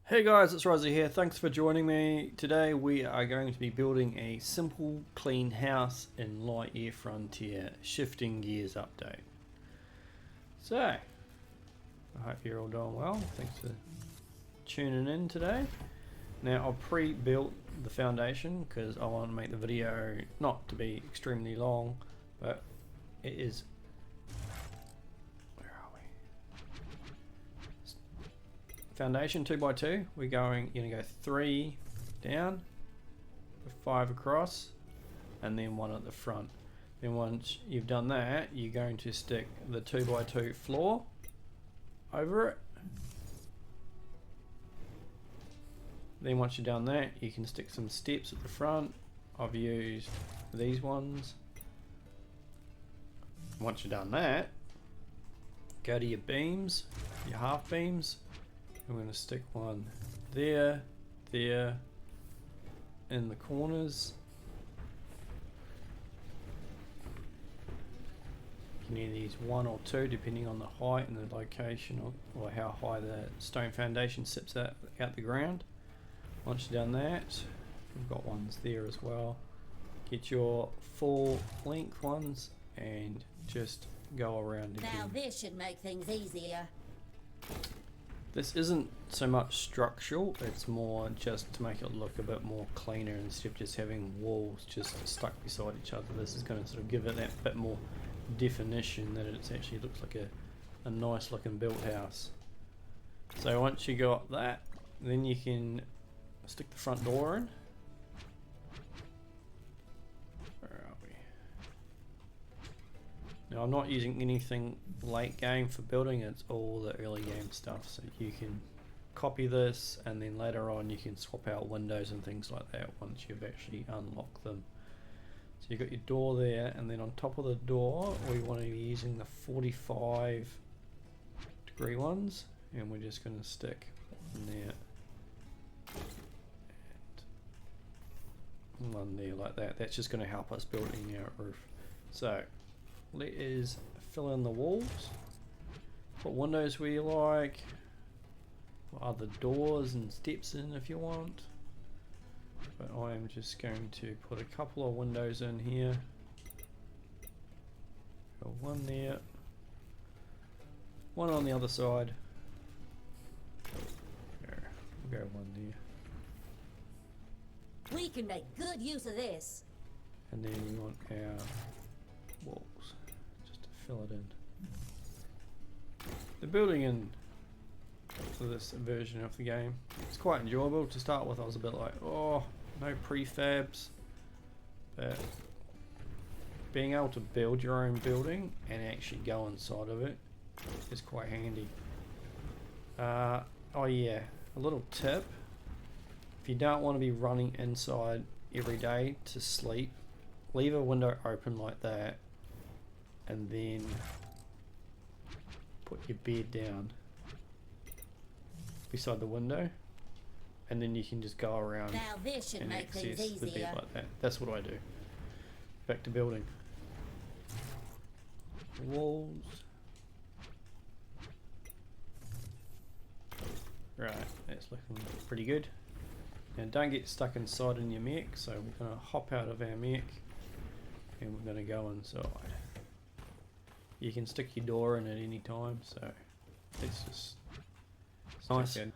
Hey guys, it's Rosie here. Thanks for joining me. Today we are going to be building a simple, clean house in Lightyear Frontier Shifting Gears update. So, I hope you're all doing well. Thanks for tuning in today. Now, I've pre-built the foundation because I want to make the video not to be extremely long, but it is... Foundation 2x2. You're gonna go 3 down, 5 across, and then 1 at the front. Then once you've done that, you're going to stick the 2x2 floor over it. Then once you've done that, you can stick some steps at the front. I've used these ones. Once you've done that, go to your beams, your half beams. I'm going to stick one there, there, in the corners. You can either use 1 or 2 depending on the height and the location or how high the stone foundation sits out the ground. Once you've done that, we've got ones there as well. Get your full length ones and just go around again. Now this should make things easier. This isn't so much structural, it's more just to make it look a bit more cleaner instead of just having walls just stuck beside each other. This is going to sort of give it that bit more definition that it actually looks like a nice looking built house. So once you got that, then you can stick the front door in. Where are we? Now I'm not using anything late game for building, it's all the early game stuff, so you can copy this and then later on you can swap out windows and things like that once you've actually unlocked them. So you've got your door there, and then on top of the door we want to be using the 45-degree ones, and we're just going to stick one there and one there like that. That's just going to help us building our roof. So let us fill in the walls, put windows where you like, put other doors and steps in if you want, but I am just going to put a couple of windows in here. Got one there, one on the other side, there, we'll go one there, We can make good use of this. and then we want our walls just to fill it in. The building in for this version of the game, it's quite enjoyable. To start with I was a bit like, oh, no prefabs, but being able to build your own building and actually go inside of it is quite handy. Oh yeah, a little tip: if you don't want to be running inside every day to sleep, leave a window open like that and then put your bed down beside the window, and then you can just go around Now this should and make things access the bed easier. like that. That's what I do. Back to building. Walls. Right, that's looking pretty good. Now don't get stuck inside in your mech, so we're going to hop out of our mech and we're going to go inside. You can stick your door in at any time, so it's just nice. Good.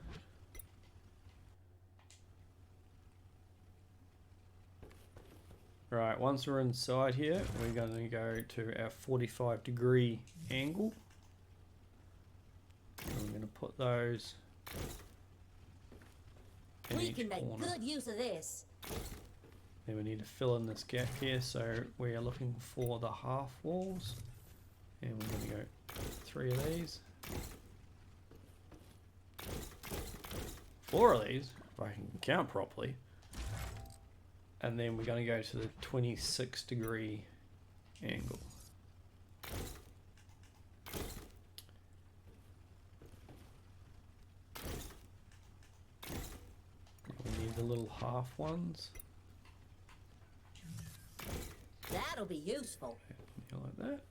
Right, once we're inside here, we're going to go to our 45-degree angle. And we're going to put those in We each can make corner. good use of this. Then we need to fill in this gap here, so we are looking for the half walls. And we're going to go 3 of these. 4 of these, if I can count properly. And then we're going to go to the 26-degree angle. We need the little half ones. That'll be useful. Like that.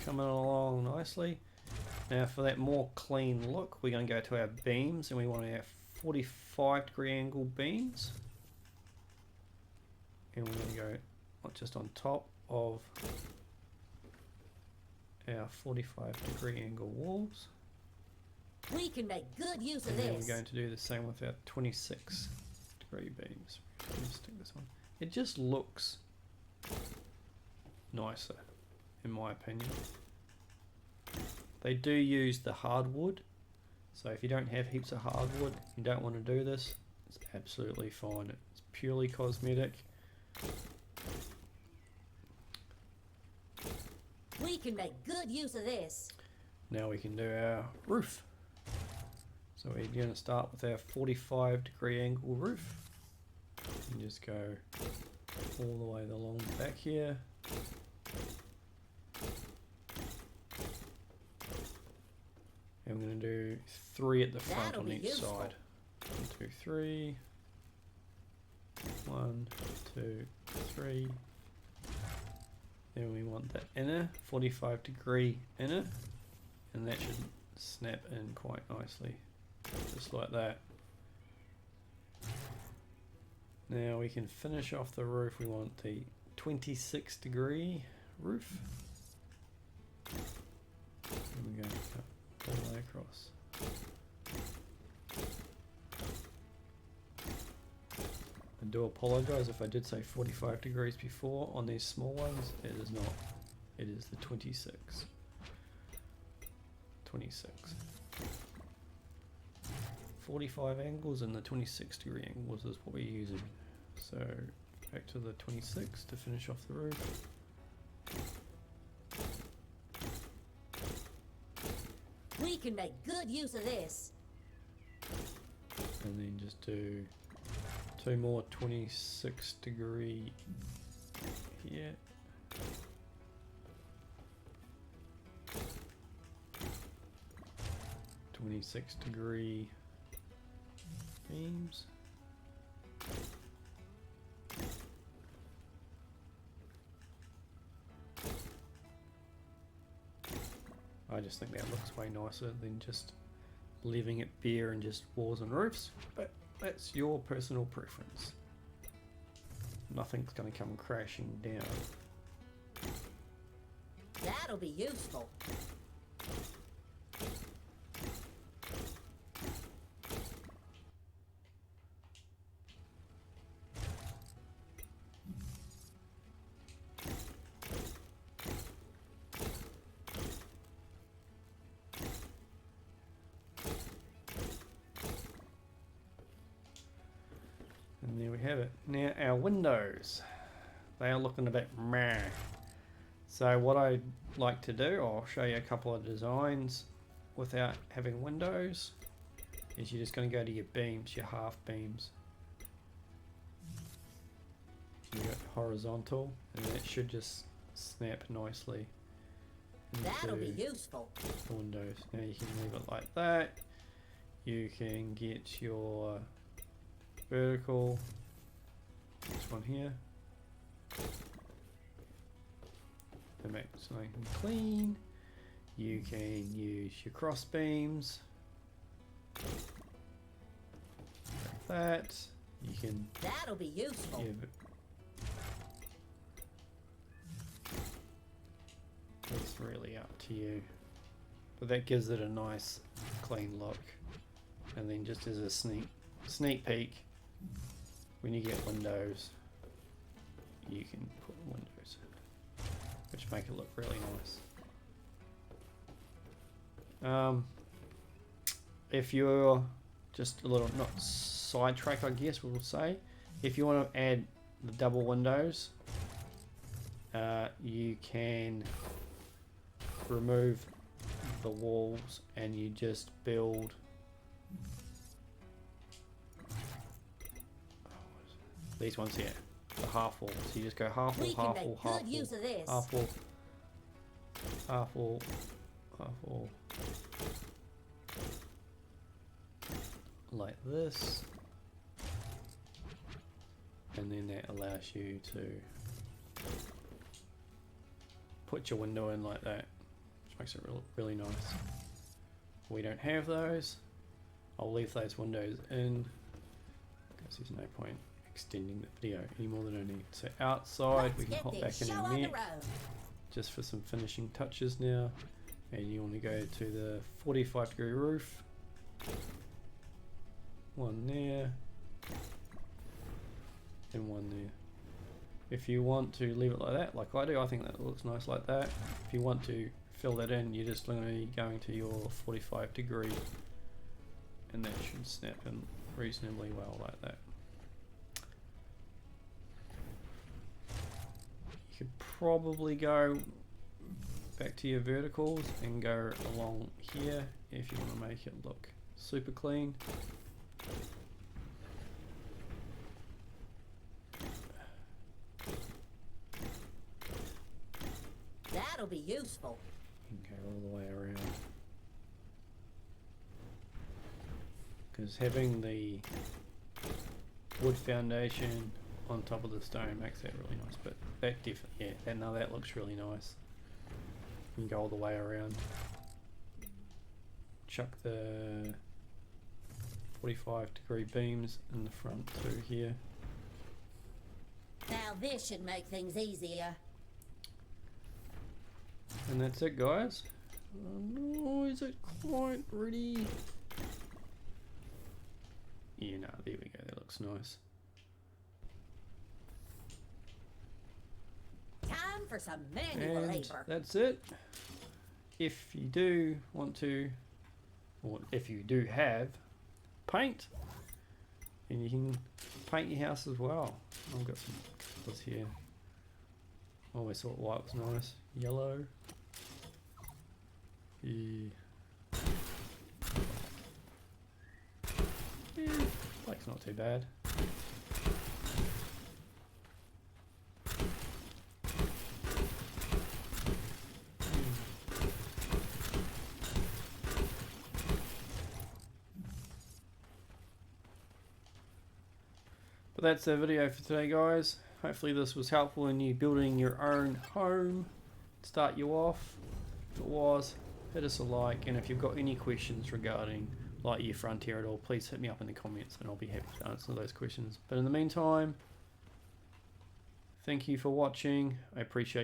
Coming along nicely. Now for that more clean look, we're going to go to our beams and we want our 45-degree angle beams. And we're going to go not just on top of our 45-degree angle walls. We can make good use of And then we're this. going to do the same with our 26-degree beams. Let's stick this on. It just looks nicer, in my opinion. They do use the hardwood, so if you don't have heaps of hardwood, you don't want to do this, it's absolutely fine. It's purely cosmetic. We can make good use of this. Now we can do our roof. So we're going to start with our 45-degree angle roof. And just go all the way along the back here. And we're going to do 3 at the front That'll on be each useful. side. 1, 2, 3. 1, 2, 3. Then we want the inner 45-degree inner, and that should snap in quite nicely, just like that. Now we can finish off the roof. We want the 26-degree roof. And we're going to cut all the way across. I do apologise if I did say 45 degrees before on these small ones. It is not. It is the 26. 26. 45 angles and the 26-degree angles is what we're using. So back to the 26 to finish off the roof. We can make good use of this. And then just do 2 more 26-degree here. .26-degree beams. I just think that looks way nicer than just leaving it bare and just walls and roofs, but that's your personal preference. Nothing's going to come crashing down. That'll be useful. And there we have it. Now our windows, they are looking a bit meh. So what I like to do, I'll show you a couple of designs without having windows, is you're just going to go to your beams, your half beams. You got horizontal, and that should just snap nicely That'll be into useful. the windows. Now you can leave it like that. You can get your vertical, this one here, to make it nice and clean. You can use your cross beams like that. You can That'll be useful. it's really up to you, but that gives it a nice clean look. And then just as a sneak peek, when you get windows, you can put windows in, which make it look really nice. If you're just a little, not sidetrack, I guess we'll say, if you want to add the double windows, you can remove the walls and you just build these ones here, the half wall. So you just go half wall, We can half make wall, good half wall, use of this. half wall, half wall, half wall, like this, and then that allows you to put your window in like that, which makes it really nice. We don't have those. I'll leave those windows in because there's no point extending the video any more than I need. So outside we can hop back in our net just for some finishing touches now. And you want to go to the 45-degree roof. One there. And one there. If you want to leave it like that, like I do, I think that looks nice like that. If you want to fill that in, you're just going to be going to your 45-degree, and that should snap in reasonably well like that. You could probably go back to your verticals and go along here if you want to make it look super clean. That'll be useful. And go all the way around. Because having the wood foundation on top of the stone makes that really nice. But that definitely, yeah, now that looks really nice. You can go all the way around. Chuck the 45-degree beams in the front too here. Now this should make things easier. And that's it, guys. Oh, is it quite ready? Yeah, no, there we go. That looks nice. Time for some manual And labor. that's it. If you do want to, or if you do have paint, and you can paint your house as well. I've got some colours here. Always thought white was nice. Yellow. Yeah. Black's not too bad. But that's the video for today, guys. Hopefully this was helpful in you building your own home. Start you off. If it was, hit us a like, and if you've got any questions regarding Lightyear Frontier at all, please hit me up in the comments and I'll be happy to answer those questions. But in the meantime, thank you for watching. I appreciate